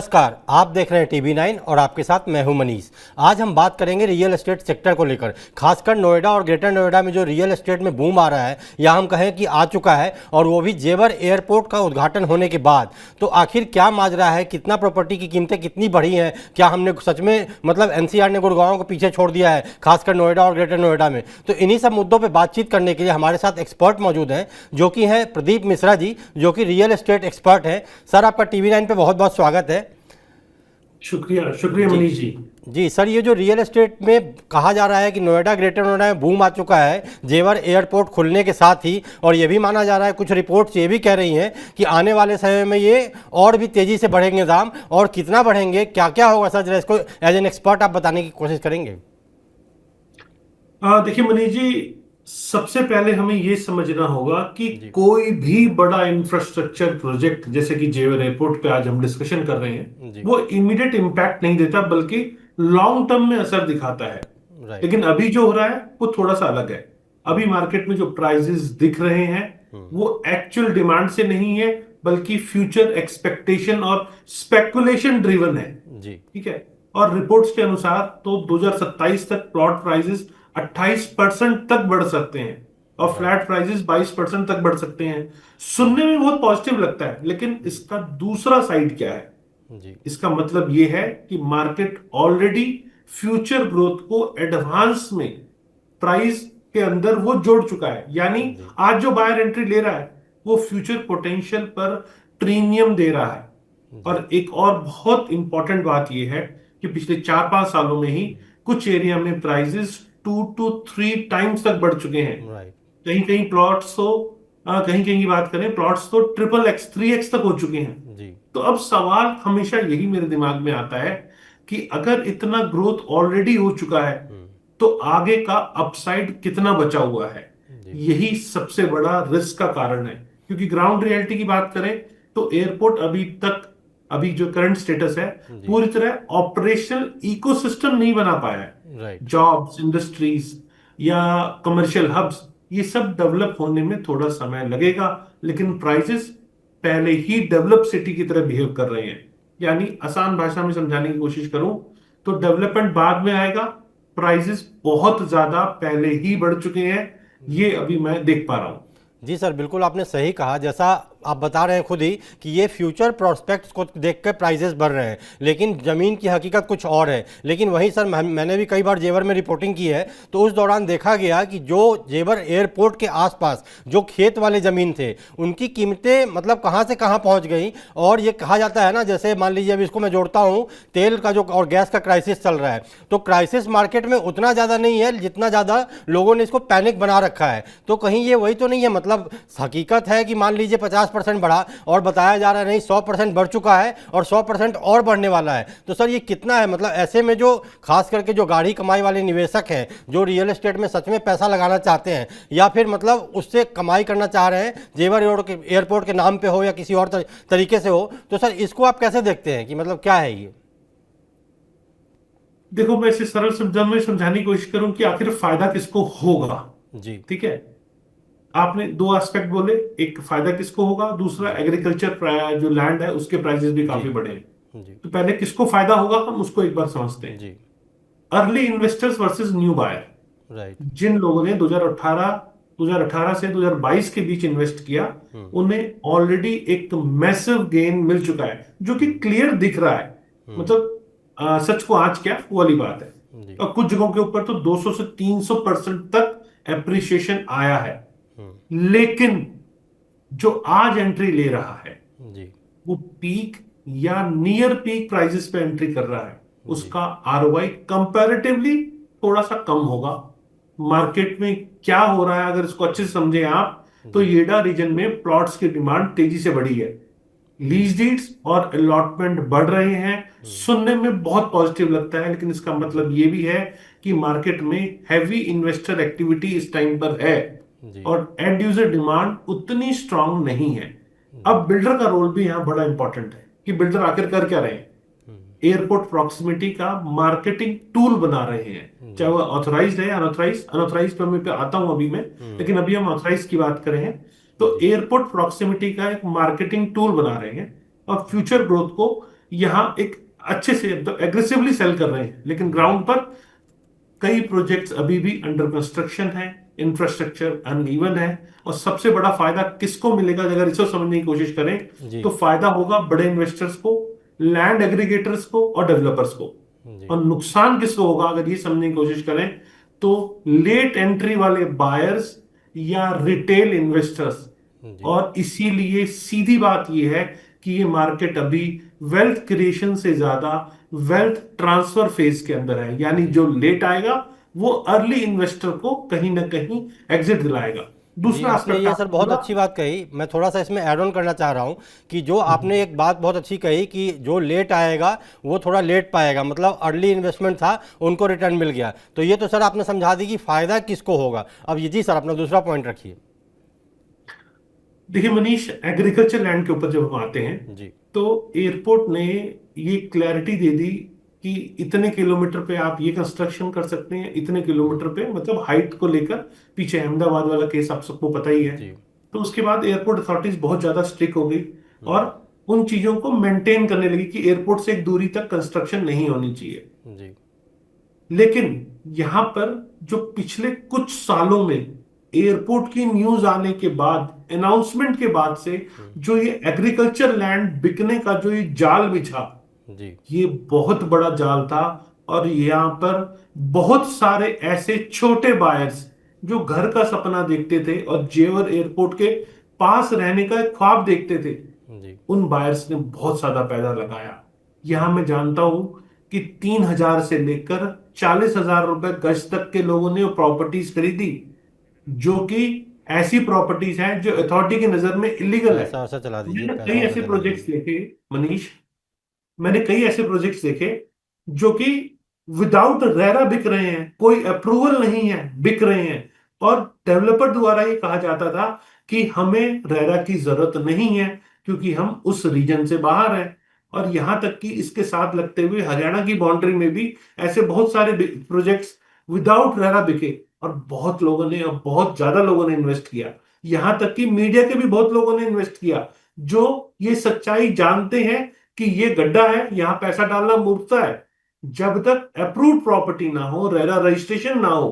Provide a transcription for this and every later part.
नमस्कार, आप देख रहे हैं टीवी 9 और आपके साथ मैं हूं मनीष। आज हम बात करेंगे रियल एस्टेट सेक्टर को लेकर, खासकर नोएडा और ग्रेटर नोएडा में जो रियल एस्टेट में बूम आ रहा है या हम कहें कि आ चुका है, और वो भी जेवर एयरपोर्ट का उद्घाटन होने के बाद। तो आखिर क्या माजरा है, कितना प्रॉपर्टी की कीमतें कितनी बढ़ी हैं, क्या हमने सच में मतलब एनसीआर ने गुड़गांव को पीछे छोड़ दिया है, खासकर नोएडा और ग्रेटर नोएडा में। तो इन्हीं सब मुद्दों पर बातचीत करने के लिए हमारे साथ एक्सपर्ट मौजूद हैं, जो कि हैं प्रदीप मिश्रा जी, जो कि रियल एस्टेट एक्सपर्ट हैं। सर, आपका टीवी 9 पर बहुत बहुत स्वागत है। शुक्रिया शुक्रिया मनीष जी। जी सर, ये जो रियल एस्टेट में कहा जा रहा है कि नोएडा ग्रेटर नोएडा में बूम आ चुका है जेवर एयरपोर्ट खुलने के साथ ही, और ये भी माना जा रहा है, कुछ रिपोर्ट्स ये भी कह रही हैं कि आने वाले समय में ये और भी तेज़ी से बढ़ेंगे दाम, और कितना बढ़ेंगे, क्या क्या होगा सर, जरा इसको एज एन एक्सपर्ट आप बताने की कोशिश करेंगे। देखिए मनीष जी, सबसे पहले हमें यह समझना होगा कि जी कोई भी बड़ा इंफ्रास्ट्रक्चर प्रोजेक्ट जैसे कि जेवर एयरपोर्ट पे आज हम डिस्कशन कर रहे हैं, जी। वो इमीडिएट इम्पैक्ट नहीं देता, बल्कि लॉन्ग टर्म में असर दिखाता है। राइट। लेकिन अभी जो हो रहा है वो थोड़ा सा अलग है। अभी मार्केट में जो प्राइसेस दिख रहे हैं वो एक्चुअल डिमांड से नहीं है, बल्कि फ्यूचर एक्सपेक्टेशन और स्पेकुलेशन ड्रिवन है। जी। ठीक है। और रिपोर्ट्स के अनुसार तो 2027 तक प्लॉट प्राइसेस 28% तक बढ़ सकते हैं और राइट। फ्लैट प्राइसेस 22% तक बढ़ सकते हैं। सुनने में बहुत पॉजिटिव लगता है, लेकिन इसका दूसरा साइड क्या है? जी। इसका मतलब यह है कि मार्केट ऑलरेडी फ्यूचर ग्रोथ को एडवांस में प्राइस के अंदर वो जोड़ चुका है। यानी जी। आज जो बायर एंट्री ले रहा है वो फ्यूचर पोटेंशियल पर प्रीमियम दे रहा है। जी। और एक और बहुत इंपॉर्टेंट बात यह है कि पिछले 4-5 सालों में ही कुछ एरिया में प्राइसेस 2 to 3 टाइम्स तक बढ़ चुके हैं। राइट। कहीं कहीं प्लॉट्स तो कहीं कहीं की बात करें, प्लॉट्स तो XXX 3x तक हो चुके हैं। जी। तो अब सवाल हमेशा यही मेरे दिमाग में आता है कि अगर इतना ग्रोथ ऑलरेडी हो चुका है तो आगे का अपसाइड कितना बचा हुआ है? जी। यही सबसे बड़ा रिस्क का कारण है। क्योंकि ग्राउंड रियलिटी की बात करें तो एयरपोर्ट अभी जो करंट स्टेटस है, जी। पूरी तरह ऑपरेशनल इकोसिस्टम नहीं बना पाया है। राइट। जॉब्स, इंडस्ट्रीज या कमर्शियल हब्स, ये सब डेवलप होने में थोड़ा समय लगेगा, लेकिन प्राइसेस पहले ही डेवलप सिटी की तरह बिहेव कर रहे हैं। यानी आसान भाषा में समझाने की कोशिश करूं तो डेवलपमेंट बाद में आएगा, प्राइसेस बहुत ज्यादा पहले ही बढ़ चुके हैं। ये अभी मैं देख पा रहा हूं। जी सर, बिल्कुल आपने सही कहा। जैसा आप बता रहे हैं खुद ही कि ये फ्यूचर प्रोस्पेक्ट्स को देखकर प्राइसेस बढ़ रहे हैं, लेकिन ज़मीन की हकीकत कुछ और है। लेकिन वहीं सर, मैंने भी कई बार जेवर में रिपोर्टिंग की है, तो उस दौरान देखा गया कि जो जेवर एयरपोर्ट के आसपास जो खेत वाले ज़मीन थे, उनकी कीमतें मतलब कहाँ से कहाँ पहुँच गई। और ये कहा जाता है ना, जैसे मान लीजिए अभी इसको मैं जोड़ता हूँ, तेल का जो और गैस का क्राइसिस चल रहा है, तो क्राइसिस मार्केट में उतना ज़्यादा नहीं है जितना ज़्यादा लोगों ने इसको पैनिक बना रखा है। तो कहीं ये वही तो नहीं है, मतलब हकीकत है कि मान लीजिए 50% बढ़ा और बताया जा रहा है नहीं 100% बढ़ चुका है और 100% और बढ़ने वाला है। तो सर ये कितना है? मतलब ऐसे में जो खास करके जो गाढ़ी कमाई वाले निवेशक हैं, जो रियल एस्टेट में सच में पैसा लगाना चाहते हैं या फिर मतलब उससे कमाई करना चाह रहे हैं, जेवर एयरपोर्ट के नाम पे हो या किसी और तरीके से हो, तो सर इसको आप कैसे देखते हैं कि मतलब क्या है ये? देखो, मैं इसे सरल शब्दों में समझाने की कोशिश करूं कि आखिर फायदा किसको होगा। जी। ठीक है। आपने दो एस्पेक्ट बोले, एक फायदा किसको होगा, दूसरा जी। एग्रीकल्चर जो लैंड है उसके प्राइसेस भी जी। काफी बढ़े हैं। जी। तो पहले किसको फायदा होगा हम उसको एक बार समझते हैं। जी। Early investors versus new buyer. Right. जिन लोगों ने 2018 से 2022 के बीच इन्वेस्ट किया, उन्हें ऑलरेडी एक मैसिव गेन मिल चुका है, जो कि क्लियर दिख रहा है। मतलब सच को आंच क्या, वो वाली बात है। जी। और कुछ जगहों के ऊपर तो 200 से 300% तक एप्रिसिएशन आया है। लेकिन जो आज एंट्री ले रहा है जी। वो पीक या नियर पीक प्राइसेस पे एंट्री कर रहा है, जी। उसका आरओआई कंपैरेटिवली थोड़ा सा कम होगा। मार्केट में क्या हो रहा है अगर इसको अच्छे से समझें आप, तो जी। येडा रीजन में प्लॉट्स की डिमांड तेजी से बढ़ी है। लीज डीड्स और अलॉटमेंट बढ़ रहे हैं। सुनने में बहुत पॉजिटिव लगता है, लेकिन इसका मतलब ये भी है कि मार्केट में हैवी इन्वेस्टर एक्टिविटी इस टाइम पर है जी। और एंड यूजर डिमांड उतनी स्ट्रांग नहीं है। अब बिल्डर का रोल भी यहां बड़ा इंपॉर्टेंट है कि बिल्डर आखिर कर क्या रहे हैं। एयरपोर्ट प्रॉक्सिमिटी का मार्केटिंग टूल बना रहे हैं, चाहे वो ऑथराइज्ड है या अनऑथराइज्ड। अनऑथराइज्ड पर मैं पे आता हूं अभी मैं, लेकिन अभी हम ऑथराइज्ड की बात कर रहे हैं। तो जी। एयरपोर्ट प्रॉक्सिमिटी का एक मार्केटिंग टूल बना रहे हैं और फ्यूचर ग्रोथ को यहाँ एक अच्छे से एग्रेसिवली सेल कर रहे हैं, लेकिन ग्राउंड पर कई प्रोजेक्ट्स अभी भी अंडर कंस्ट्रक्शन है, इंफ्रास्ट्रक्चर अनइवन है। और सबसे बड़ा फायदा किसको मिलेगा अगर इसको समझने की कोशिश करें, जी तो फायदा होगा बड़े इन्वेस्टर्स को, लैंड एग्रीगेटर्स को और डेवलपर्स को। जी और नुकसान किसको होगा अगर ये समझने की कोशिश करें, तो लेट एंट्री वाले बायर्स या रिटेल इन्वेस्टर्स। जी और इसीलिए सीधी बात यह है कि ये मार्केट अभी वेल्थ क्रिएशन से ज्यादा वेल्थ ट्रांसफर फेज के अंदर है, यानी जी जो लेट आएगा वो अर्ली इन्वेस्टर को कहीं ना कहीं एग्जिट दिलाएगा। जी, दूसरा आपने एस्पेक्ट ये सर आपने बहुत बोला। अच्छी बात कही। मैं थोड़ा सा इसमें ऐड ऑन करना चाह रहा हूँ कि जो आपने एक बात बहुत अच्छी कही कि जो लेट आएगा वो थोड़ा लेट पाएगा, मतलब अर्ली इन्वेस्टमेंट था उनको रिटर्न मिल गया। तो ये तो सर आपने समझा दी कि फ़ायदा किसको होगा। अब ये जी सर अपना दूसरा पॉइंट रखिए। देखिए मनीष, एग्रीकल्चर लैंड के ऊपर जब हम आते हैं, जी तो एयरपोर्ट ने ये क्लैरिटी दे दी कि इतने किलोमीटर पे आप ये कंस्ट्रक्शन कर सकते हैं, इतने किलोमीटर पे, मतलब हाइट को लेकर। पीछे अहमदाबाद वाला केस आप सबको पता ही है। जी तो उसके बाद एयरपोर्ट अथॉरिटीज बहुत ज्यादा स्ट्रिक्ट हो गई और उन चीजों को मेंटेन करने लगी कि एयरपोर्ट से एक दूरी तक कंस्ट्रक्शन नहीं होनी चाहिए। जी लेकिन यहां पर जो पिछले कुछ सालों में एयरपोर्ट की न्यूज आने के बाद, अनाउंसमेंट के बाद से, जो ये एग्रीकल्चर लैंड बिकने का जो ये जाल बिछा, जी ये बहुत बड़ा जाल था। और यहाँ पर बहुत सारे ऐसे छोटे बायर्स जो घर का सपना देखते थे और जेवर एयरपोर्ट के पास रहने का एक ख्वाब देखते थे, जी उन बायर्स ने बहुत ज्यादा पैदा लगाया। यहां मैं जानता हूं कि 3,000 से लेकर 40,000 रुपए गज तक के लोगों ने वो प्रॉपर्टीज खरीदी, जो कि ऐसी प्रॉपर्टीज हैं जो अथॉरिटी की नजर में इलीगल है। पैसा वैसा चला दीजिए, मैंने पैसा कई वैसा ऐसे चला प्रोजेक्ट्स दीजिए। देखे मनीष, मैंने कई ऐसे प्रोजेक्ट्स देखे जो कि विदाउट रेरा बिक रहे हैं, कोई अप्रूवल नहीं है, बिक रहे हैं। और डेवलपर द्वारा ये कहा जाता था कि हमें रेरा की जरूरत नहीं है क्योंकि हम उस रीजन से बाहर हैं। और यहां तक कि इसके साथ लगते हुए हरियाणा की बाउंड्री में भी ऐसे बहुत सारे प्रोजेक्ट्स विदाउट रेरा बिके। और बहुत लोगों ने, और बहुत ज्यादा लोगों ने इन्वेस्ट किया। यहां तक कि मीडिया के भी बहुत लोगों ने इन्वेस्ट किया, जो ये सच्चाई जानते हैं कि ये गड्ढा है, यहां पैसा डालना मूर्खता है। जब तक अप्रूव्ड प्रॉपर्टी ना हो, रेरा रजिस्ट्रेशन ना हो,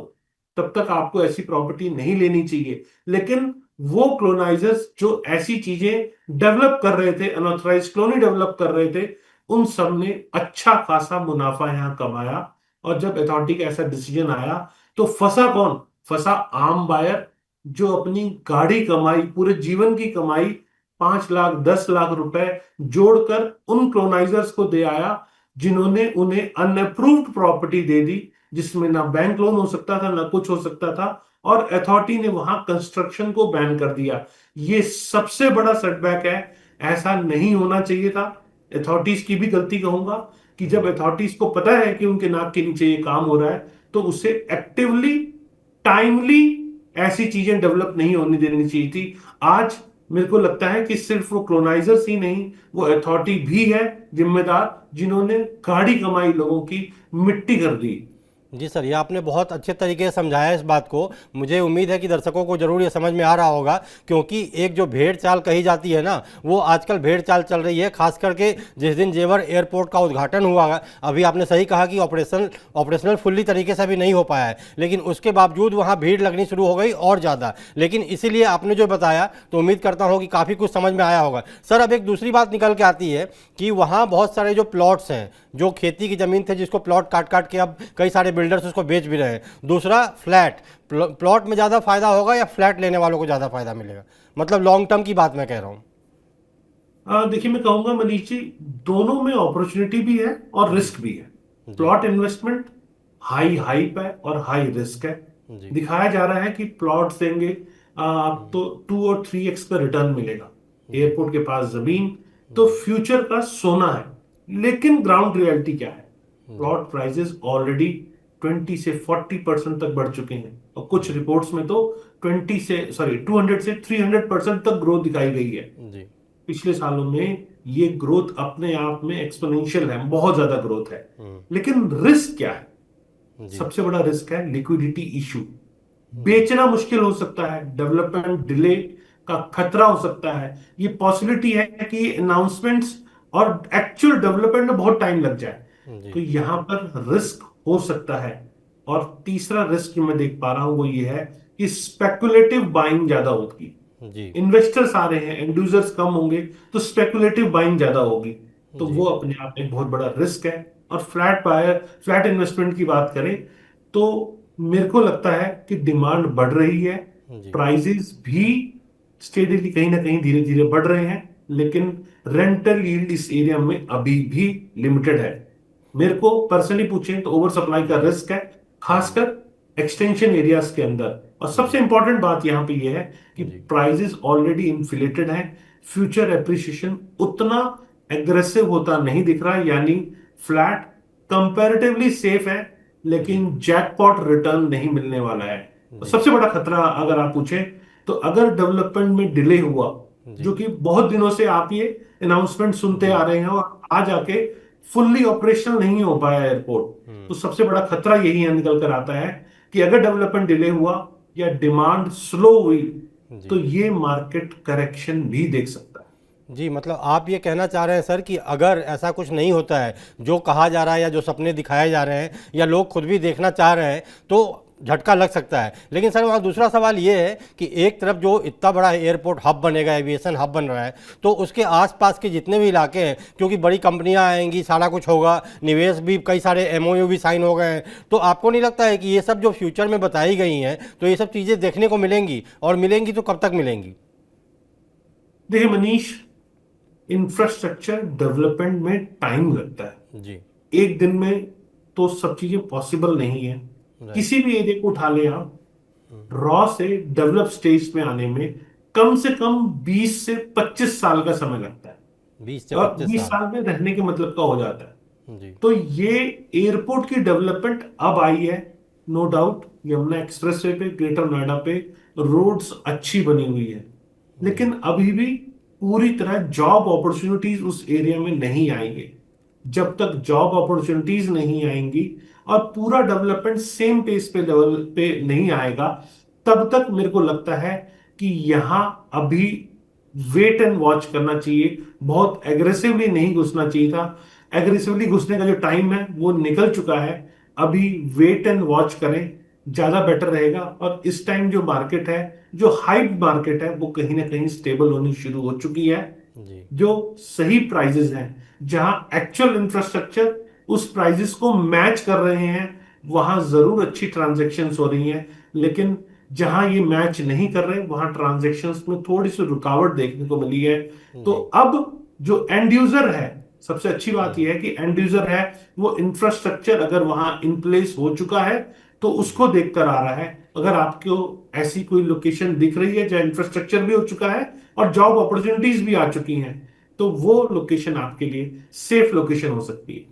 तब तक आपको ऐसी प्रॉपर्टी नहीं लेनी चाहिए। लेकिन वो क्लोनाइजर्स जो ऐसी चीजें डेवलप कर रहे थे, अनऑथराइज कॉलोनी डेवलप कर रहे थे, उन सब ने अच्छा खासा मुनाफा यहां कमाया। और जब अथॉरिटी का ऐसा डिसीजन आया, तो फंसा कौन? फंसा आम बायर, जो अपनी गाढ़ी कमाई, पूरे जीवन की कमाई, 5 लाख 10 लाख रुपए जोड़कर उन क्लोनाइजर्स को दे आया, जिन्होंने उन्हें अनअप्रूव्ड प्रॉपर्टी दे दी, जिसमें ना बैंक लोन हो सकता था, ना कुछ हो सकता था। और अथॉरिटी ने वहां कंस्ट्रक्शन को बैन कर दिया। ये सबसे बड़ा सेटबैक है, ऐसा नहीं होना चाहिए था। अथॉरिटीज की भी गलती कहूंगा कि जब अथॉरिटीज को पता है कि उनके नाक के नीचे ये काम हो रहा है, तो उसे एक्टिवली, टाइमली ऐसी चीजें डेवलप नहीं होने देनी चाहिए थी। आज मेरे को लगता है कि सिर्फ वो क्लोनाइजर्स ही नहीं, वो अथॉरिटी भी है जिम्मेदार, जिन्होंने गाड़ी कमाई लोगों की मिट्टी कर दी। जी सर, ये आपने बहुत अच्छे तरीके से समझाया इस बात को। मुझे उम्मीद है कि दर्शकों को जरूर ये समझ में आ रहा होगा, क्योंकि एक जो भेड़ चाल कही जाती है ना, वो आजकल भेड़ चाल चल रही है। खास करके जिस दिन जेवर एयरपोर्ट का उद्घाटन हुआ, अभी आपने सही कहा कि ऑपरेशनल फुल्ली तरीके से अभी नहीं हो पाया है, लेकिन उसके बावजूद वहाँ भीड़ लगनी शुरू हो गई और ज़्यादा। लेकिन इसीलिए आपने जो बताया, तो उम्मीद करता हूँ कि काफ़ी कुछ समझ में आया होगा। सर, अब एक दूसरी बात निकल के आती है कि वहाँ बहुत सारे जो प्लॉट्स हैं, जो खेती की ज़मीन थे, जिसको प्लॉट काट काट के अब कई सारे बिल्डर्स उसको बेच भी रहे हैं। दूसरा, फ्लैट प्लॉट में ज़्यादा फायदा होगा या फ्लैट लेने वालों को ज़्यादा फायदा मिलेगा? मतलब लॉन्ग टर्म की बात मैं कह रहा हूँ। देखिए मैं कहूंगा मनीष जी, दोनों में अपॉर्चुनिटी भी है और जी रिस्क भी है। जी प्लॉट इन्वेस्टमेंट हाई हाइप है और हाई रिस्क है। जी दिखाया जा रहा है कि प्लॉट देंगे आपको 2 और 3x का रिटर्न मिलेगा, जी एयरपोर्ट के पास जमीन, तो फ्यूचर का सोना है। लेकिन ग्राउंड रियलिटी क्या है? जी प्लॉट प्राइसेस ऑलरेडी 20 से 40% तक बढ़ चुके हैं, और कुछ रिपोर्ट्स में तो 200 से 300% तक ग्रोथ दिखाई गई है। जी पिछले सालों में ये ग्रोथ अपने आप में एक्सपोनेंशियल है, बहुत ज्यादा ग्रोथ है। लेकिन रिस्क क्या है? जी सबसे बड़ा रिस्क है लिक्विडिटी इशू। बेचना मुश्किल हो सकता है, डेवलपमेंट डिले का खतरा हो सकता है। ये पॉसिबिलिटी है कि अनाउंसमेंट्स और एक्चुअल डेवलपमेंट में बहुत टाइम लग जाए, जी तो यहां पर रिस्क हो सकता है। और तीसरा रिस्क जो मैं देख पा रहा हूं वो ये है कि स्पेकुलेटिव बाइंग ज्यादा होगी। जी इन्वेस्टर्स आ रहे हैं, एंड यूजर्स कम होंगे, तो स्पेकुलेटिव बाइंग ज्यादा होगी। तो जी वो अपने आप में एक बहुत बड़ा रिस्क है। और फ्लैट इन्वेस्टमेंट की बात करें तो मेरे को लगता है कि डिमांड बढ़ रही है, जी प्राइजेस भी स्टेडीली कहीं ना कहीं धीरे धीरे बढ़ रहे हैं, लेकिन रेंटल यील्ड इस एरिया में अभी भी लिमिटेड है। मेरे को पर्सनली पूछें तो ओवर सप्लाई का जी रिस्क है, जी खासकर एक्सटेंशन एरियाज के अंदर। और सबसे जी इंपॉर्टेंट बात यहां पे यह है कि जी प्राइजेस ऑलरेडी इन्फ्लेटेड हैं, फ्यूचर एप्रिसिएशन उतना एग्रेसिव होता नहीं दिख रहा, यानी फ्लैट कंपैरेटिवली सेफ है, जी लेकिन जैकपॉट रिटर्न नहीं मिलने वाला है। और जी सबसे बड़ा खतरा अगर आप पूछें तो अगर डेवलपमेंट में डिले हुआ, जी जो कि बहुत दिनों से आप ये अनाउंसमेंट सुनते जी आ रहे हैं और आज आके फुल्ली ऑपरेशनल नहीं हो पाया एयरपोर्ट, तो सबसे बड़ा खतरा यही है निकल कर आता है कि अगर डेवलपमेंट डिले हुआ या डिमांड स्लो हुई, तो जी ये मार्केट करेक्शन भी देख सकता है। जी मतलब आप ये कहना चाह रहे हैं सर कि अगर ऐसा कुछ नहीं होता है जो कहा जा रहा है या जो सपने दिखाए जा रहे हैं या लोग खुद भी देखना चाह रहे हैं तो झटका लग सकता है। लेकिन सर वहाँ दूसरा सवाल ये है कि एक तरफ जो इतना बड़ा एयरपोर्ट हब बनेगा, एविएशन हब बन रहा है, तो उसके आसपास के जितने भी इलाके हैं, क्योंकि बड़ी कंपनियां आएंगी, सारा कुछ होगा, निवेश भी, कई सारे एमओयू भी साइन हो गए हैं, तो आपको नहीं लगता है कि ये सब जो फ्यूचर में बताई गई हैं तो ये सब चीज़ें देखने को मिलेंगी, और मिलेंगी तो कब तक मिलेंगी? देखिए मनीष, इंफ्रास्ट्रक्चर डेवलपमेंट में टाइम लगता है। जी एक दिन में तो सब चीजें पॉसिबल नहीं है। राइट। किसी भी एरिया को उठा लें आप, रॉ से डेवलप स्टेज में आने में कम से कम 20 से 25 साल का समय लगता है। 20 से और 25 20 साल साल में रहने के मतलब का हो जाता है। जी तो ये एयरपोर्ट की डेवलपमेंट अब आई है, नो डाउट। यमुना एक्सप्रेसवे पे, ग्रेटर नोएडा पे रोड्स अच्छी बनी हुई है, जी लेकिन अभी भी पूरी तरह जॉब अपॉर्चुनिटीज उस एरिया में नहीं आएंगे। जब तक जॉब अपॉर्चुनिटीज नहीं आएंगी और पूरा डेवलपमेंट सेम पेस पे लेवल पे नहीं आएगा, तब तक मेरे को लगता है कि यहां अभी वेट एंड वॉच करना चाहिए। बहुत एग्रेसिवली नहीं घुसना चाहिए था। एग्रेसिवली घुसने का जो टाइम है वो निकल चुका है। अभी वेट एंड वॉच करें, ज्यादा बेटर रहेगा। और इस टाइम जो मार्केट है, जो हाइप मार्केट है, वो कहीं ना कहीं स्टेबल होनी शुरू हो चुकी है। जी जो सही प्राइजेस हैं, जहां एक्चुअल इंफ्रास्ट्रक्चर उस प्राइजेस को मैच कर रहे हैं, वहां जरूर अच्छी ट्रांजैक्शंस हो रही हैं। लेकिन जहां ये मैच नहीं कर रहे, वहां ट्रांजैक्शंस में थोड़ी सी रुकावट देखने को मिली है। तो जी अब जो एंड यूजर है, सबसे अच्छी बात हम्म, यह है कि एंड यूजर है, वो इंफ्रास्ट्रक्चर अगर वहां इन प्लेस हो चुका है तो उसको देखकर आ रहा है। अगर आपको ऐसी कोई लोकेशन दिख रही है जहां इंफ्रास्ट्रक्चर भी हो चुका है और जॉब अपॉर्चुनिटीज भी आ चुकी हैं, तो वो लोकेशन आपके लिए सेफ लोकेशन हो सकती है।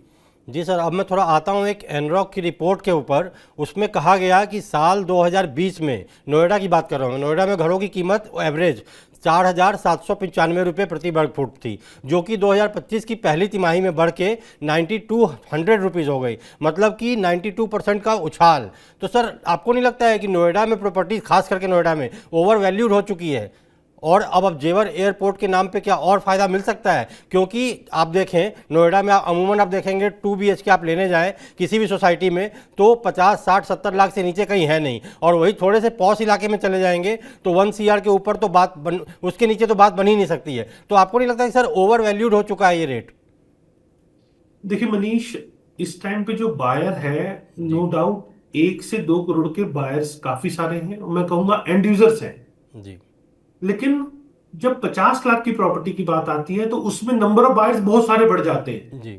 जी सर, अब मैं थोड़ा आता हूँ एक एनरॉक की रिपोर्ट के ऊपर। उसमें कहा गया कि साल 2020 में, नोएडा की बात कर रहा हूँ, नोएडा में घरों की कीमत एवरेज 4,795 रुपये प्रति वर्ग फुट थी, जो कि 2025 की पहली तिमाही में बढ़ के 9,200 रुपीज़ हो गई, मतलब कि 92% का उछाल। तो सर आपको नहीं लगता है कि नोएडा में प्रॉपर्टीज, खास करके नोएडा में, ओवर वैल्यूड हो चुकी है? और अब जेवर एयरपोर्ट के नाम पे क्या और फ़ायदा मिल सकता है? क्योंकि आप देखें नोएडा में अमूमन आप देखेंगे 2 BHK आप लेने जाएं किसी भी सोसाइटी में तो 50, 60, 70 लाख से नीचे कहीं है नहीं, और वही थोड़े से पॉश इलाके में चले जाएंगे तो 1 CR के ऊपर तो उसके नीचे तो बात बन ही नहीं सकती है। तो आपको नहीं लगता कि सर ओवर वैल्यूड हो चुका है ये रेट? देखिए मनीष, इस टाइम पे जो बायर है, जी नो डाउट 1 से 2 करोड़ के बायर्स काफी सारे हैं, और मैं कहूंगा एंड यूजर्स हैं। जी लेकिन जब 50 लाख की प्रॉपर्टी की बात आती है तो उसमें नंबर ऑफ बायर्स बहुत सारे बढ़ जाते हैं। जी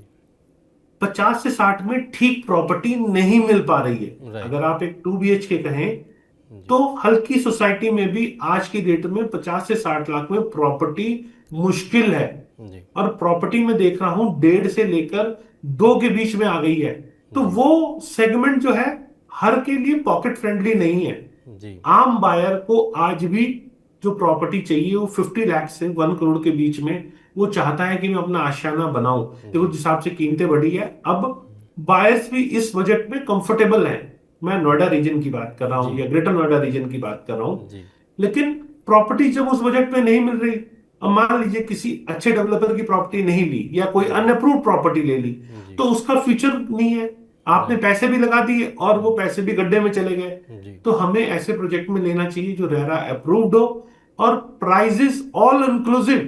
50 से 60 में ठीक प्रॉपर्टी नहीं मिल पा रही है। राइट अगर आप एक 2 BHK कहें जी तो हल्की सोसाइटी में भी आज की डेट में 50 से 60 लाख में प्रॉपर्टी मुश्किल है। जी और प्रॉपर्टी में देख रहा हूं 1.5 से लेकर 2 के बीच में आ गई है। तो जी वो सेगमेंट जो है हर के लिए पॉकेट फ्रेंडली नहीं है। जी आम बायर को आज भी जो प्रॉपर्टी चाहिए वो 50 लाख से 1 करोड़ के बीच में, वो चाहता है कि मैं अपना आशियाना बनाऊं। देखो जिस हिसाब से कीमतें बढ़ी है, अब बायर्स भी इस बजट में कंफर्टेबल हैं। मैं नोएडा रीजन की बात कर रहा हूं जी या ग्रेटर नोएडा रीजन की बात कर रहा हूं। जी लेकिन प्रॉपर्टी जब उस बजट में नहीं मिल रही, अब मान लीजिए किसी अच्छे डेवलपर की प्रॉपर्टी नहीं ली या कोई अनअप्रूव्ड प्रॉपर्टी ले ली, जी। तो उसका फ्यूचर नहीं है। आपने राइट। पैसे भी लगा दिए और वो पैसे भी गड्ढे में चले गए। जी। तो हमें ऐसे प्रोजेक्ट में लेना चाहिए जो रेरा अप्रूव्ड हो, और प्राइजेस ऑल इंक्लूसिव,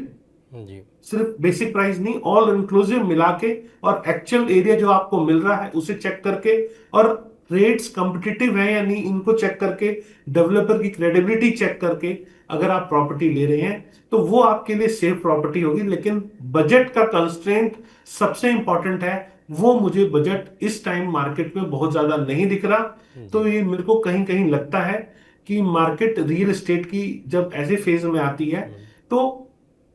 जी। सिर्फ बेसिक प्राइस नहीं, ऑल इंक्लूसिव मिला के, और एक्चुअल एरिया जो आपको मिल रहा है उसे चेक करके, और रेट्स कंपिटिटिव है या नहीं इनको चेक करके, डेवलपर की क्रेडिबिलिटी चेक करके अगर आप प्रॉपर्टी ले रहे हैं तो वो आपके लिए सेफ प्रॉपर्टी होगी। लेकिन बजट का कंस्ट्रेंट सबसे इंपॉर्टेंट है। वो मुझे बजट इस टाइम मार्केट में बहुत ज्यादा नहीं दिख रहा। तो जी। ये मेरे को कहीं कहीं लगता है कि मार्केट रियल एस्टेट की जब ऐसे फेज में आती है तो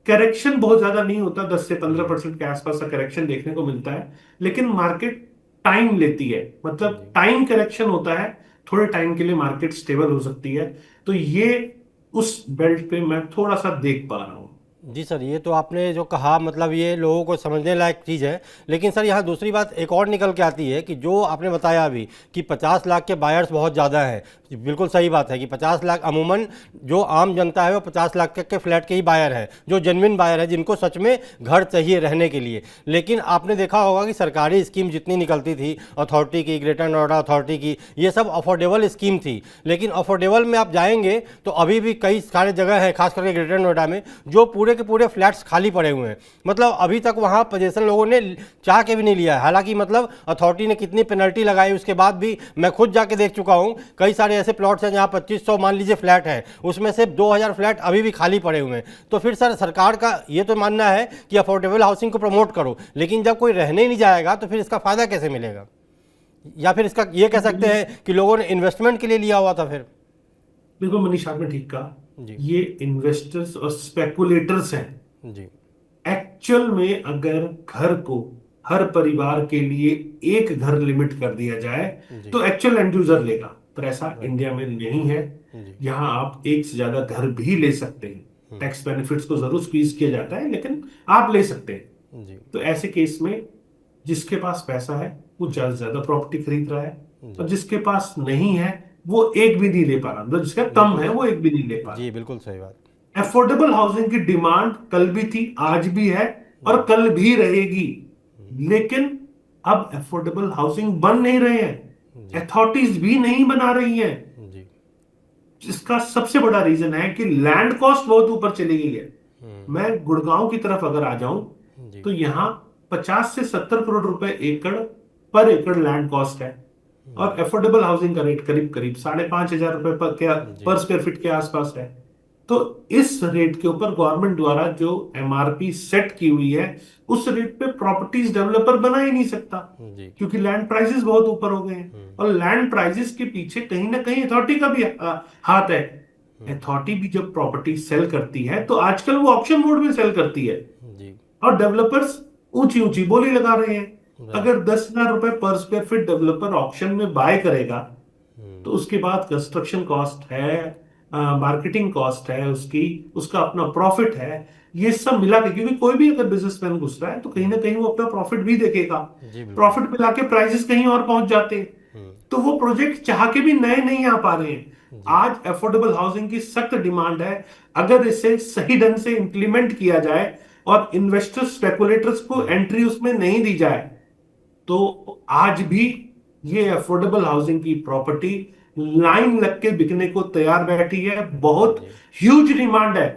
करेक्शन बहुत ज्यादा नहीं होता, 10 से 15% के आसपास का करेक्शन देखने को मिलता है। लेकिन मार्केट टाइम लेती है, मतलब जी। टाइम करेक्शन होता है, थोड़े टाइम के लिए मार्केट स्टेबल हो सकती है। तो ये उस बेल्ट पे मैं थोड़ा सा देख पा रहा हूं। जी सर, ये तो आपने जो कहा मतलब ये लोगों को समझने लायक चीज़ है। लेकिन सर यहाँ दूसरी बात एक और निकल के आती है कि जो आपने बताया अभी कि 50 लाख के बायर्स बहुत ज़्यादा हैं। बिल्कुल सही बात है कि 50 लाख अमूमन जो आम जनता है वो 50 लाख तक के फ्लैट के ही बायर है, जो जेन्युइन बायर है जिनको सच में घर चाहिए रहने के लिए। लेकिन आपने देखा होगा कि सरकारी स्कीम जितनी निकलती थी, अथॉरिटी की, ग्रेटर नोएडा अथॉरिटी की, ये सब अफोर्डेबल स्कीम थी। लेकिन अफोर्डेबल में आप जाएंगे तो अभी भी कई सारे जगह हैं, खास करके ग्रेटर नोएडा में, जो पूरे के पूरे फ्लैट्स खाली पड़े हुए हैं। मतलब अभी तक वहाँ पोजीशन लोगों ने चाह के भी नहीं लिया है। हालांकि मतलब अथॉरिटी ने कितनी पेनल्टी लगाई उसके बाद भी मैं खुद जाके देख चुका हूँ। कई सारे ऐसे प्लॉट्स हैं जहाँ 2500 मान लीजिए फ्लैट है, उसमें से 2000 फ्लैट अभी भी खाली पड़े हुए हैं। तो फिर सर सरकार का ये तो मानना है कि अफोर्डेबल हाउसिंग को प्रमोट करो, लेकिन जब कोई रहने ही नहीं जाएगा तो फिर इसका फायदा कैसे मिलेगा? या फिर इसका ये कह सकते हैं कि लोगों ने इन्वेस्टमेंट के लिए लिया हुआ था फिर। बिल्कुल मनीष, आपने ठीक कहा। जी। ये इन्वेस्टर्स और स्पेकुलेटर्स हैं। जी। एक्चुअल में अगर घर को हर परिवार के लिए एक घर लिमिट कर दिया जाए जी। तो एक्चुअल एंड यूजर लेगा, पर ऐसा राइट। इंडिया में नहीं है। जी। यहाँ आप एक से ज्यादा घर भी ले सकते हैं। टैक्स बेनिफिट्स को जरूर स्क्वीज किया जाता है, लेकिन आप ले सकते हैं। जी। तो ऐसे केस में जिसके पास पैसा है वो ज्यादा से ज्यादा प्रॉपर्टी खरीद रहा है, और जी। जिसके पास नहीं है वो एक भी नहीं ले पा रहा, मतलब जिसका कम बिल्कुल। है वो एक भी नहीं ले पा जी रहा। बिल्कुल सही बात। अफोर्डेबल हाउसिंग की डिमांड कल भी थी, आज भी है, और जी। कल भी रहेगी। लेकिन अब अफोर्डेबल हाउसिंग बन नहीं रहे हैं, जी। अथॉरिटीज भी नहीं बना रही हैं। जी। जिसका सबसे बड़ा रीजन है कि लैंड कॉस्ट बहुत ऊपर चली गई है। हम्म। मैं गुड़गांव की तरफ अगर आ जाऊं जी। तो यहाँ 50 से 70 करोड़ रुपए एकड़ पर एकड़ लैंड कॉस्ट है, और अफोर्डेबल हाउसिंग का रेट करीब करीब 5,500 रुपए पर जी। स्क्वायर फीट के आसपास है। तो इस रेट के ऊपर गवर्नमेंट द्वारा जो एमआरपी सेट की हुई है, उस रेट पे प्रॉपर्टीज डेवलपर बना ही नहीं सकता, जी। क्योंकि लैंड प्राइसेस बहुत ऊपर हो गए हैं। हम्म। और लैंड प्राइसेस के पीछे कहीं ना कहीं अथॉरिटी का भी हाथ है। अथॉरिटी भी जब प्रॉपर्टी सेल करती है तो आजकल वो ऑक्शन मोड में सेल करती है, जी। और डेवलपर्स ऊंची ऊंची बोली लगा रहे हैं। राइट। अगर 10,000 रुपए पर स्क्वायर फीट डेवलपर ऑक्शन में बाय करेगा, तो हम्म। उसके बाद कंस्ट्रक्शन कॉस्ट है, मार्केटिंग कॉस्ट है उसकी, उसका अपना प्रॉफिट है, ये सब मिला के, क्योंकि कोई भी अगर बिजनेसमैन घुस रहा है तो कहीं ना कहीं वो अपना प्रॉफिट भी देखेगा। जी बिल्कुल। प्रॉफिट मिला के प्राइसेस कहीं और पहुंच जाते हैं। हम्म। तो वो प्रोजेक्ट चाह के भी नए नहीं आ पा रहे हैं। जी। आज अफोर्डेबल हाउसिंग की सख्त डिमांड है। अगर इसे सही ढंग से इंप्लीमेंट किया जाए और इन्वेस्टर्स स्पेकुलेटर्स को एंट्री उसमें नहीं दी जाए, तो आज भी ये अफोर्डेबल हाउसिंग की प्रॉपर्टी लाइन लग के बिकने को तैयार बैठी है। बहुत जी। ह्यूज डिमांड है,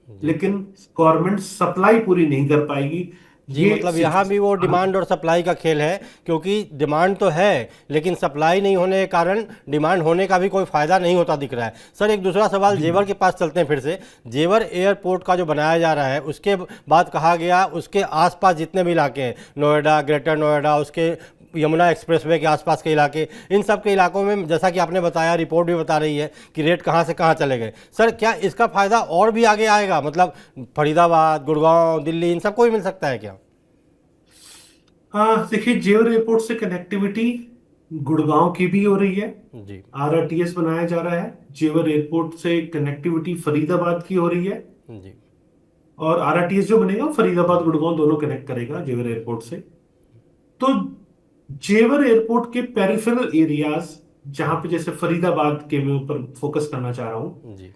जी। लेकिन गवर्नमेंट सप्लाई पूरी नहीं कर पाएगी। जी ये मतलब यहाँ भी वो सिचुएशन डिमांड और सप्लाई का खेल है, क्योंकि डिमांड तो है लेकिन सप्लाई नहीं होने के कारण डिमांड होने का भी कोई फ़ायदा नहीं होता दिख रहा है। सर एक दूसरा सवाल जेवर के पास चलते हैं फिर से। जेवर एयरपोर्ट का जो बनाया जा रहा है उसके बाद कहा गया उसके आसपास जितने भी इलाके हैं, नोएडा, ग्रेटर नोएडा, उसके यमुना एक्सप्रेसवे के आसपास के इलाके, इन सब के इलाकों में जैसा कि आपने बताया, रिपोर्ट भी बता रही है कि रेट कहाँ से कहाँ चले गए। सर क्या इसका फ़ायदा और भी आगे आएगा, मतलब फरीदाबाद, गुड़गांव, दिल्ली, इन सबको भी मिल सकता है क्या? हाँ, देखिए, जेवर एयरपोर्ट से कनेक्टिविटी गुड़गांव की भी हो रही है। जी। आरआरटीएस बनाया जा रहा है। जेवर एयरपोर्ट से कनेक्टिविटी फरीदाबाद की हो रही है, जी। और आरआरटीएस जो बनेगा फरीदाबाद गुड़गांव दोनों कनेक्ट करेगा जेवर एयरपोर्ट से। तो जेवर एयरपोर्ट के पेरिफेरल एरियाज, जहां पे जैसे फरीदाबाद के मैं ऊपर फोकस करना चाह रहा हूं, जी।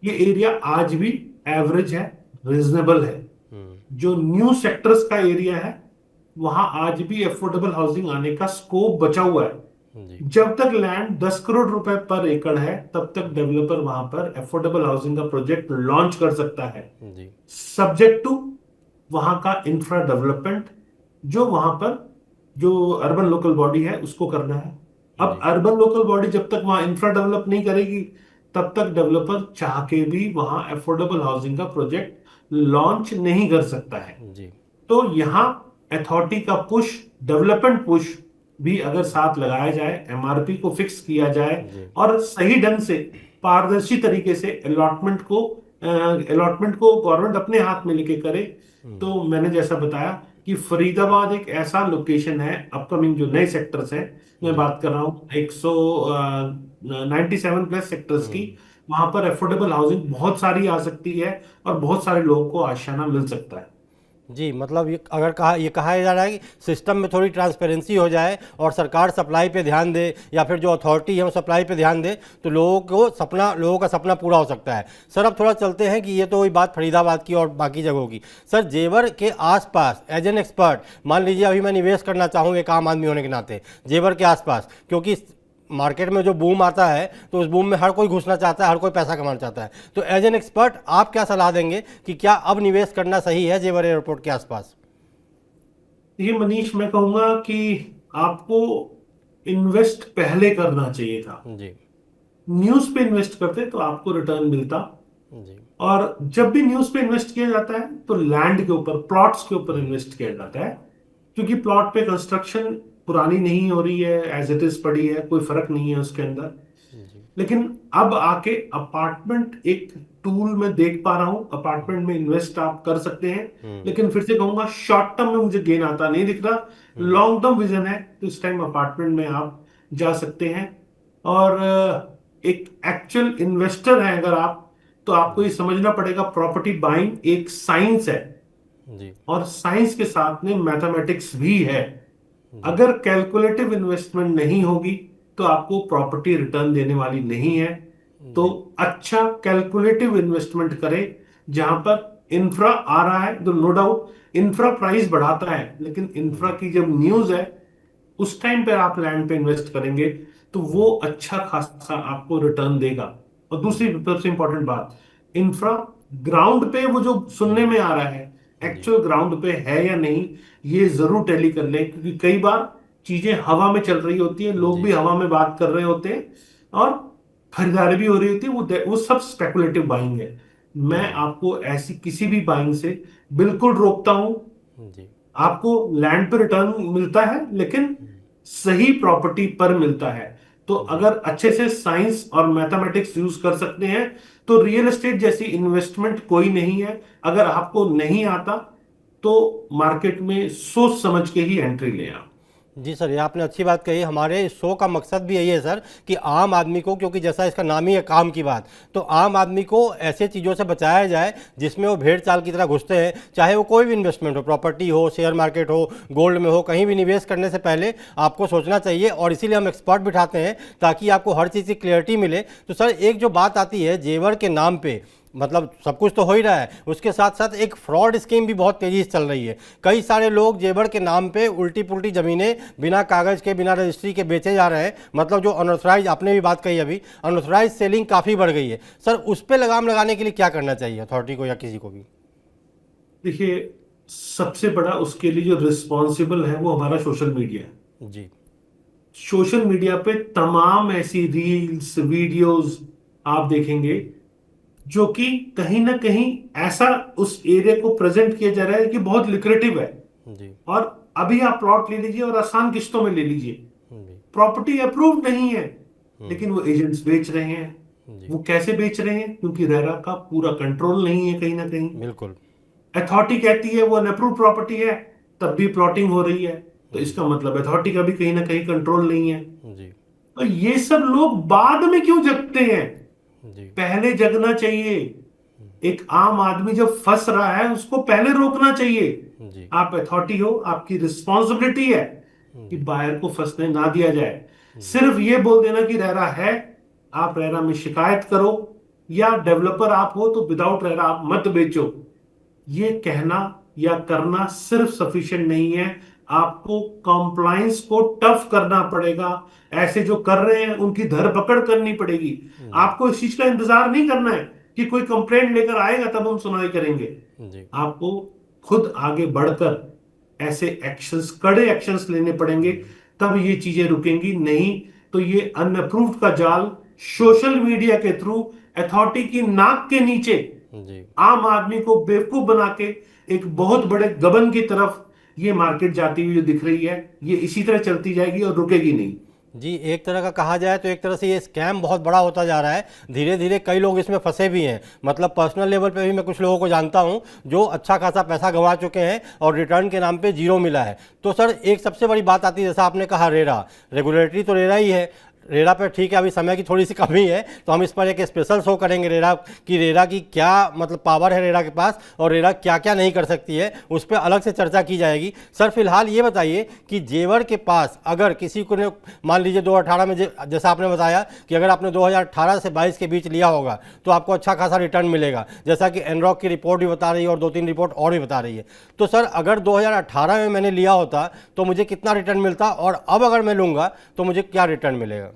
ये एरिया आज भी एवरेज है, रिजनेबल है। हम्म, जो न्यू सेक्टर्स का एरिया है वहां आज भी अफोर्डेबल हाउसिंग आने का स्कोप बचा हुआ है। जी जब तक लैंड 10 करोड़ रुपए पर एकड़ है तब तक डेवलपर वहां पर अफोर्डेबल हाउसिंग का प्रोजेक्ट लॉन्च कर सकता है, जी सब्जेक्ट टू वहां का इंफ्रा डेवलपमेंट, जो वहां पर जो अर्बन लोकल बॉडी है उसको करना है। अब जी अर्बन लोकल बॉडी जब तक वहां इंफ्रा डेवलप नहीं करेगी तब तक डेवलपर चाह के भी वहां अफोर्डेबल हाउसिंग का प्रोजेक्ट लॉन्च नहीं कर सकता है। जी तो यहाँ अथॉरिटी का पुश, डेवलपमेंट पुश भी अगर साथ लगाया जाए, एमआरपी को फिक्स किया जाए जी और सही ढंग से पारदर्शी तरीके से अलॉटमेंट को गवर्नमेंट अपने हाथ में लेके करे, तो मैंने जैसा बताया कि फरीदाबाद एक ऐसा लोकेशन है, अपकमिंग जो नए सेक्टर्स हैं, मैं जी बात कर रहा हूँ 197 प्लस सेक्टर्स की, हम्म, वहां पर अफोर्डेबल हाउसिंग बहुत सारी आ सकती है और बहुत सारे लोगों को आशियाना मिल सकता है। जी मतलब ये कहा जा रहा है कि सिस्टम में थोड़ी ट्रांसपेरेंसी हो जाए और सरकार सप्लाई पे ध्यान दे या फिर जो अथॉरिटी है वो सप्लाई पे ध्यान दे तो लोगों का सपना पूरा हो सकता है। सर अब थोड़ा चलते हैं कि ये तो वही बात फरीदाबाद की और बाकी जगहों की। सर जेवर के आसपास एज एन एक्सपर्ट मान लीजिए अभी मैं निवेश करना चाहूँ एक आम आदमी होने के नाते जेवर के आसपास, क्योंकि मार्केट में जो बूम आता है तो उस बूम में हर कोई घुसना चाहता है, हर कोई पैसा कमाना चाहता है। तो एज एन एक्सपर्ट आप क्या सलाह देंगे कि क्या अब निवेश करना सही है जेवर एयरपोर्ट के आसपास? ये मनीष, मैं कहूंगा कि आपको इन्वेस्ट पहले करना चाहिए था। जी न्यूज पे इन्वेस्ट करते तो आपको रिटर्न मिलता। जी और जब भी न्यूज पे इन्वेस्ट किया जाता है तो लैंड के ऊपर, प्लॉट्स के ऊपर इन्वेस्ट किया जाता है, क्योंकि प्लॉट पे कंस्ट्रक्शन पुरानी नहीं हो रही है, एज इट इज पड़ी है, कोई फर्क नहीं है उसके अंदर। जी लेकिन अब आके अपार्टमेंट एक टूल में देख पा रहा हूं, अपार्टमेंट में इन्वेस्ट आप कर सकते हैं। लेकिन फिर से कहूंगा शॉर्ट टर्म में मुझे गेन आता नहीं दिख रहा, लॉन्ग टर्म विजन है तो इस टाइम अपार्टमेंट में आप जा सकते हैं। और एक एक्चुअल इन्वेस्टर है अगर आप, तो आपको ये समझना पड़ेगा प्रॉपर्टी बाइंग एक साइंस है जी और साइंस के साथ में मैथमेटिक्स भी है। जी अगर कैलकुलेटिव इन्वेस्टमेंट नहीं होगी तो आपको प्रॉपर्टी रिटर्न देने वाली नहीं है। तो जी अच्छा कैलकुलेटिव इन्वेस्टमेंट करें जहां पर इंफ्रा आ रहा है, तो नो डाउट इंफ्रा प्राइस बढ़ाता है, लेकिन इंफ्रा जी की जब न्यूज है उस टाइम पे आप लैंड पे इन्वेस्ट करेंगे तो वो अच्छा खासा आपको रिटर्न देगा। और दूसरी सबसे इंपॉर्टेंट बात, इंफ्रा ग्राउंड पे वो जो सुनने में आ रहा है जी एक्चुअल ग्राउंड पे है या नहीं, ये जरूर टैली कर लें, क्योंकि कई बार चीजें हवा में चल रही होती है, लोग जी भी हवा में बात कर रहे होते हैं और खरीदारी भी हो रही होती है, वो सब स्पेकुलेटिव बाइंग है। मैं जी आपको ऐसी किसी भी बाइंग से बिल्कुल रोकता हूं। जी आपको लैंड पर रिटर्न मिलता है लेकिन सही प्रॉपर्टी पर मिलता है। तो जी अगर अच्छे से साइंस और मैथमेटिक्स यूज कर सकते हैं तो रियल एस्टेट जैसी इन्वेस्टमेंट कोई नहीं है। अगर आपको नहीं आता तो मार्केट में सोच समझ के ही एंट्री ले आप। जी सर, ये आपने अच्छी बात कही। हमारे इस शो का मकसद भी यही है सर कि आम आदमी को, क्योंकि जैसा इसका नाम ही है काम की बात, तो आम आदमी को ऐसे चीज़ों से बचाया जाए जिसमें वो भेड़ चाल की तरह घुसते हैं। चाहे वो कोई भी इन्वेस्टमेंट हो, प्रॉपर्टी हो, शेयर मार्केट हो, गोल्ड में हो, कहीं भी निवेश करने से पहले आपको सोचना चाहिए और इसीलिए हम एक्सपर्ट बिठाते हैं ताकि आपको हर चीज़ की क्लियरिटी मिले। तो सर एक जो बात आती है जेवर के नाम पे, मतलब सब कुछ तो हो ही रहा है, उसके साथ साथ एक फ्रॉड स्कीम भी बहुत तेजी से चल रही है। कई सारे लोग जेवर के नाम पे उल्टी पुल्टी ज़मीनें बिना कागज़ के, बिना रजिस्ट्री के बेचे जा रहे हैं। मतलब जो अनऑथराइज, आपने भी बात कही अभी, अनऑथराइज सेलिंग काफ़ी बढ़ गई है। सर उस पर लगाम लगाने के लिए क्या करना चाहिए अथॉरिटी को या किसी को भी? देखिए, सबसे बड़ा उसके लिए जो रिस्पॉन्सिबल है वो हमारा सोशल मीडिया है। जी सोशल मीडिया पे तमाम ऐसी रील्स, वीडियोस आप देखेंगे जो कि कहीं ना कहीं ऐसा उस एरिया को प्रेजेंट किया जा रहा है कि बहुत लिक्रेटिव है। जी और अभी आप प्लॉट ले लीजिए और आसान किस्तों में ले लीजिए, जी प्रॉपर्टी अप्रूव्ड नहीं है, हम्म, लेकिन वो एजेंट्स बेच रहे हैं। जी वो कैसे बेच रहे हैं? क्योंकि रेरा का पूरा कंट्रोल नहीं है कहीं ना कहीं। बिल्कुल। अथॉरिटी कहती है वो अनअप्रूव्ड प्रॉपर्टी है, तब भी प्लॉटिंग हो रही है, तो जी इसका मतलब अथॉरिटी का भी कहीं ना कहीं कंट्रोल नहीं है। जी तो ये सब लोग बाद में क्यों जगते हैं? जी पहले जगना चाहिए। एक आम आदमी जब फंस रहा है उसको पहले रोकना चाहिए। जी आप अथॉरिटी हो, आपकी रिस्पॉन्सिबिलिटी है कि जी बायर को फंसने ना दिया जाए। सिर्फ ये बोल देना कि रेरा है, आप रेरा में शिकायत करो, या डेवलपर आप हो तो विदाउट रेरा आप मत बेचो, ये कहना या करना सिर्फ सफिशिएंट नहीं है, आपको कंप्लायंस को टफ करना पड़ेगा। ऐसे जो कर रहे हैं उनकी धरपकड़ करनी पड़ेगी। जी आपको इस चीज का इंतजार नहीं करना है कि कोई कंप्लेंट लेकर आएगा तब हम सुनवाई करेंगे। जी आपको खुद आगे बढ़कर ऐसे एक्शंस, कड़े एक्शंस लेने पड़ेंगे, तब ये चीजें रुकेंगी। नहीं तो ये अनअप्रूव्ड का जाल सोशल मीडिया के थ्रू अथॉरिटी की नाक के नीचे जी आम आदमी को बेवकूफ बना के एक बहुत बड़े गबन की तरफ ये मार्केट जाती हुई जो दिख रही है, ये इसी तरह चलती जाएगी और रुकेगी नहीं। जी। एक तरह का कहा जाए तो एक तरह से ये स्कैम बहुत बड़ा होता जा रहा है, धीरे धीरे कई लोग इसमें फंसे भी हैं। मतलब पर्सनल लेवल पे भी मैं कुछ लोगों को जानता हूं जो अच्छा खासा पैसा गंवा चुके हैं और रिटर्न के नाम पे जीरो मिला है। तो सर एक सबसे बड़ी बात आती है, जैसा आपने कहा रेरा, रेगुलेटरी तो रेरा ही है, रेरा पे ठीक है अभी समय की थोड़ी सी कमी है तो हम इस पर एक स्पेशल शो करेंगे रेरा की क्या मतलब पावर है रेरा के पास और रेरा क्या क्या नहीं कर सकती है, उस पर अलग से चर्चा की जाएगी। सर फिलहाल ये बताइए कि जेवर के पास अगर किसी को ने मान लीजिए 2018 में जैसा आपने बताया कि अगर आपने 2018 से 22 के बीच लिया होगा तो आपको अच्छा खासा रिटर्न मिलेगा, जैसा कि एनरॉक की रिपोर्ट भी बता रही है और 2-3 रिपोर्ट और भी बता रही है। तो सर अगर 2018 में मैंने लिया होता तो मुझे कितना रिटर्न मिलता और अब अगर मैं लूँगा तो मुझे क्या रिटर्न मिलेगा?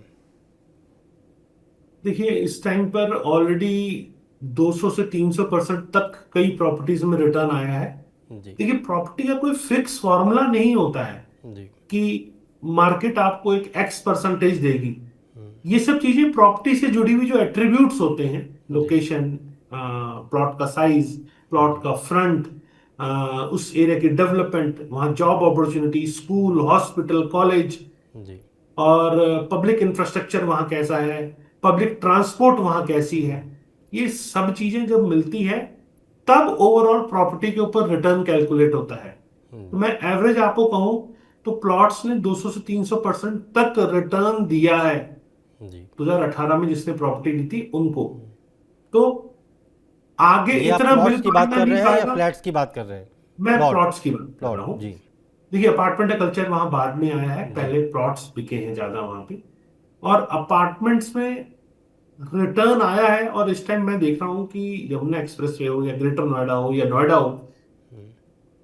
देखिए, इस टाइम पर ऑलरेडी 200 से 300% तक कई प्रॉपर्टीज में रिटर्न आया है। जी देखिए, प्रॉपर्टी का कोई फिक्स फॉर्मूला नहीं होता है जी कि मार्केट आपको एक एक्स परसेंटेज देगी। ये सब चीजें प्रॉपर्टी से जुड़ी हुई जो एट्रीब्यूट्स होते हैं, जी लोकेशन, प्लॉट का साइज, प्लॉट जी का फ्रंट, उस एरिया की डेवलपमेंट, वहाँ job opportunity, school, hospital, college, जी और पब्लिक इंफ्रास्ट्रक्चर वहाँ कैसा है, पब्लिक ट्रांसपोर्ट वहाँ कैसी है, ये सब चीजें जब मिलती है तब ओवरऑल प्रॉपर्टी के ऊपर रिटर्न कैलकुलेट होता है। तो मैं एवरेज आपको कहूं तो प्लॉट्स ने 200 से 300% तक रिटर्न दिया है जी। 2018 में जिसने प्रॉपर्टी ली थी उनको। तो आगे ये आप इतना मिल प्लॉट्स की बात पाएगा कर नहीं रहे हैं या पाएगा, फ्लैट्स की बात कर रहे हैं? मैं प्लॉट। प्लॉट्स की बात कर रहा प्लॉट हूं। जी देखिए, अपार्टमेंट का कल्चर वहां बाद में आया है, जी पहले प्लॉट्स बिके हैं ज्यादा वहां पे, और अपार्टमेंट्स में रिटर्न आया है। और इस टाइम मैं देख रहा हूँ कि यमुना एक्सप्रेस वे हो या ग्रेटर नोएडा हो या नोएडा हो,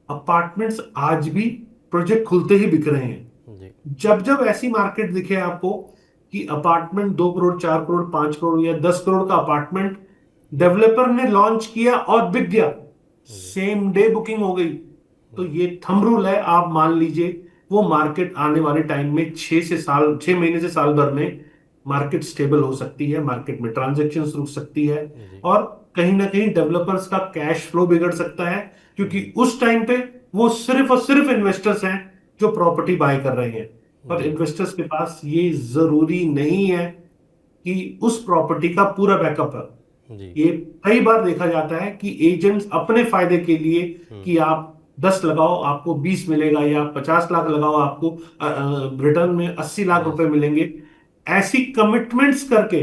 अपार्टमेंट्स आज भी प्रोजेक्ट खुलते ही बिक रहे हैं। जी जब जब ऐसी मार्केट दिखे आपको कि अपार्टमेंट 2 करोड़, 4 करोड़, 5 करोड़ या 10 करोड़ का अपार्टमेंट डेवलपर ने लॉन्च किया और बिक गया, सेम डे बुकिंग हो गई, तो ये थंब रूल है। आप मान लीजिए वो मार्केट आने वाले टाइम में 6 महीने से साल भर में मार्केट स्टेबल हो सकती है, मार्केट में ट्रांजेक्शन रुक सकती है, जी और कहीं ना कहीं डेवलपर्स का कैश फ्लो बिगड़ सकता है, क्योंकि उस टाइम पे वो सिर्फ और सिर्फ इन्वेस्टर्स हैं जो प्रॉपर्टी बाय कर रहे हैं। और जी इन्वेस्टर्स के पास ये जरूरी नहीं है कि उस प्रॉपर्टी का पूरा बैकअप है। जी ये कई बार देखा जाता है कि एजेंट्स अपने फायदे के लिए कि आप 10 लगाओ आपको 20 मिलेगा, या 50 लाख लगाओ आपको रिटर्न में 80 लाख जी रुपए मिलेंगे, ऐसी कमिटमेंट्स करके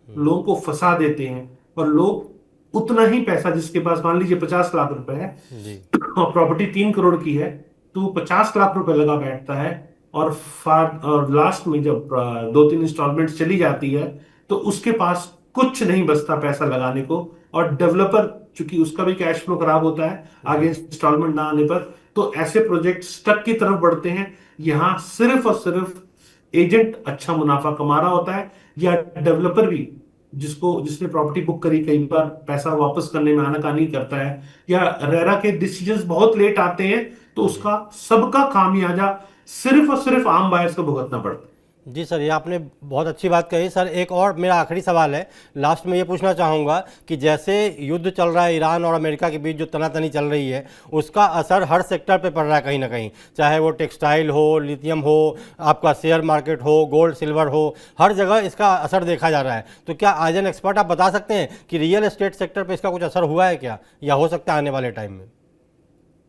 लोगों को फंसा देते हैं। और लोग उतना ही पैसा, जिसके पास मान लीजिए 50 लाख रुपए है जी और प्रॉपर्टी 3 करोड़ की है, तो वो 50 लाख रुपए लगा बैठता है। और लास्ट में जब 2-3 इंस्टॉलमेंट चली जाती है तो उसके पास कुछ नहीं बचता पैसा लगाने को। और डेवलपर, चूंकि उसका भी कैश फ्लो खराब होता है आगे जी इंस्टॉलमेंट ना आने पर, तो ऐसे प्रोजेक्ट स्टक की तरफ बढ़ते हैं। यहां सिर्फ और सिर्फ एजेंट अच्छा मुनाफा कमा रहा होता है, या डेवलपर भी, जिसने प्रॉपर्टी बुक करी, कई बार पैसा वापस करने में आनाकानी करता है, या रेरा के डिसीजंस बहुत लेट आते हैं, तो जी उसका सबका खामियाजा सिर्फ और सिर्फ आम बायर्स को भुगतना पड़ता है। जी सर, ये आपने बहुत अच्छी बात कही। सर एक और मेरा आखिरी सवाल है, लास्ट में ये पूछना चाहूँगा कि जैसे युद्ध चल रहा है ईरान और अमेरिका के बीच, जो तनातनी चल रही है, उसका असर हर सेक्टर पे पड़ रहा है कहीं ना कहीं, चाहे वो टेक्सटाइल हो, लिथियम हो, आपका शेयर मार्केट हो, गोल्ड सिल्वर हो, हर जगह इसका असर देखा जा रहा है। तो क्या एज एन एक्सपर्ट आप बता सकते हैं कि रियल एस्टेट सेक्टर पर इसका कुछ असर हुआ है क्या, या हो सकता है आने वाले टाइम में?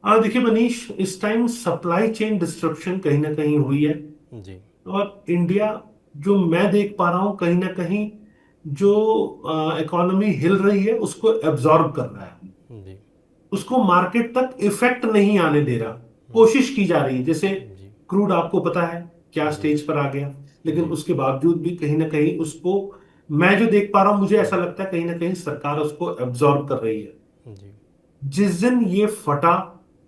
देखिए मनीष, इस टाइम सप्लाई चेन डिस्ट्रप्शन कहीं ना कहीं हुई है। जी और इंडिया, जो मैं देख पा रहा हूं, कहीं ना कहीं जो इकोनॉमी हिल रही है उसको एब्जॉर्ब कर रहा है, जी उसको मार्केट तक इफेक्ट नहीं आने दे रहा। कोशिश की जा रही है, जैसे जी क्रूड आपको पता है क्या जी स्टेज पर आ गया, लेकिन जी उसके बावजूद भी कहीं ना कहीं उसको, मैं जो देख पा रहा हूं, मुझे ऐसा लगता है कहीं ना कहीं सरकार उसको एब्जॉर्ब कर रही है। जी जिस दिन ये फटा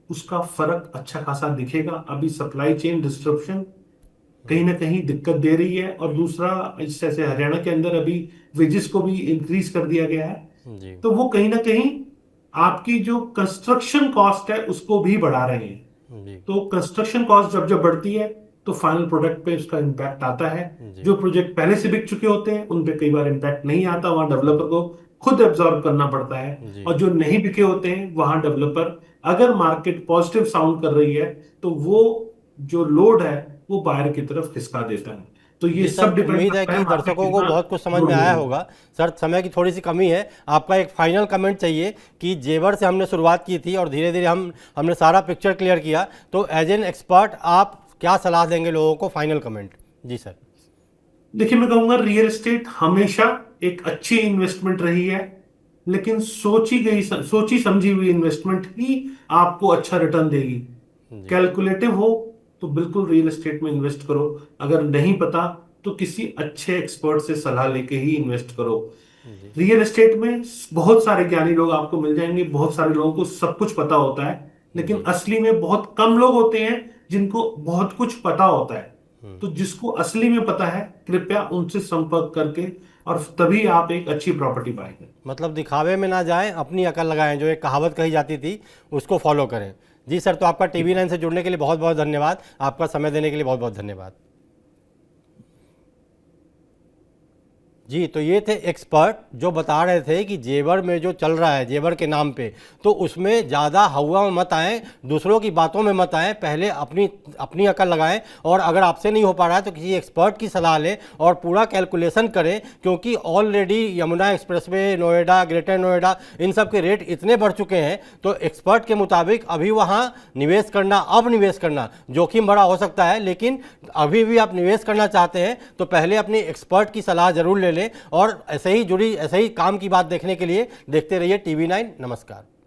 उसका फर्क अच्छा खासा दिखेगा। अभी सप्लाई चेन डिस्ट्रप्शन कहीं ना कहीं दिक्कत दे रही है, और दूसरा जैसे हरियाणा के अंदर अभी वेजेस को भी इंक्रीज कर दिया गया है, जी तो वो कहीं ना कहीं आपकी जो कंस्ट्रक्शन कॉस्ट है उसको भी बढ़ा रहे हैं। जी तो कंस्ट्रक्शन कॉस्ट जब जब बढ़ती है तो फाइनल प्रोडक्ट पे उसका इम्पैक्ट आता है। जी जो प्रोजेक्ट पहले से बिक चुके होते हैं उन पे कई बार इम्पैक्ट नहीं आता, वहां डेवलपर को खुद एब्जॉर्ब करना पड़ता है। जी और जो नहीं बिके होते हैं वहां डेवलपर, अगर मार्केट पॉजिटिव साउंड कर रही है तो वो जो लोड है वो बायर की तरफ खिसका देता है। तो ये जी सर, सब डिपेंड उम्मीद है करता है कि मार्केट दर्शकों को कितना बहुत कुछ समझ लोड में ले आया रही है। होगा। सर, समय की थोड़ी सी कमी है, आपका एक फाइनल कमेंट चाहिए कि जेवर से हमने शुरुआत की थी और धीरे धीरे हमने सारा पिक्चर क्लियर किया, तो एज एन एक्सपर्ट आप क्या सलाह देंगे लोगों को? फाइनल कमेंट जी सर। देखिए, मैं कहूंगा रियल एस्टेट हमेशा एक अच्छी इन्वेस्टमेंट रही है, लेकिन सोची समझी हुई इन्वेस्टमेंट ही आपको अच्छा रिटर्न देगी। जी कैलकुलेटिव हो तो बिल्कुल रियल एस्टेट में इन्वेस्ट करो, अगर नहीं पता तो किसी अच्छे एक्सपर्ट से सलाह लेके ही इन्वेस्ट करो। जी रियल एस्टेट में बहुत सारे ज्ञानी लोग आपको मिल जाएंगे, बहुत सारे लोगों को सब कुछ पता होता है, लेकिन जी असली में बहुत कम लोग होते हैं जिनको बहुत कुछ पता होता है। तो जिसको असली में पता है कृपया उनसे संपर्क करके, और तभी आप एक अच्छी प्रॉपर्टी बाय करें। मतलब दिखावे में ना जाएं, अपनी अकल लगाएं, जो एक कहावत कही जाती थी उसको फॉलो करें। जी सर, तो आपका TV9 से जुड़ने के लिए बहुत बहुत धन्यवाद, आपका समय देने के लिए बहुत बहुत धन्यवाद। जी, तो ये थे एक्सपर्ट जो बता रहे थे कि जेवर में जो चल रहा है जेवर के नाम पे, तो उसमें ज़्यादा हवा में मत आएँ, दूसरों की बातों में मत आएँ, पहले अपनी अपनी अकल लगाएं, और अगर आपसे नहीं हो पा रहा है तो किसी एक्सपर्ट की सलाह लें और पूरा कैलकुलेशन करें, क्योंकि already Yamuna expressway, Noida, greater Noida, इन सब के रेट इतने बढ़ चुके हैं, तो एक्सपर्ट के मुताबिक अभी वहाँ निवेश करना, अब निवेश करना जोखिम बड़ा हो सकता है, लेकिन अभी भी आप निवेश करना चाहते हैं तो पहले अपने एक्सपर्ट की सलाह जरूर ले लें। और ऐसे ही काम की बात देखने के लिए देखते रहिए TV9। नमस्कार।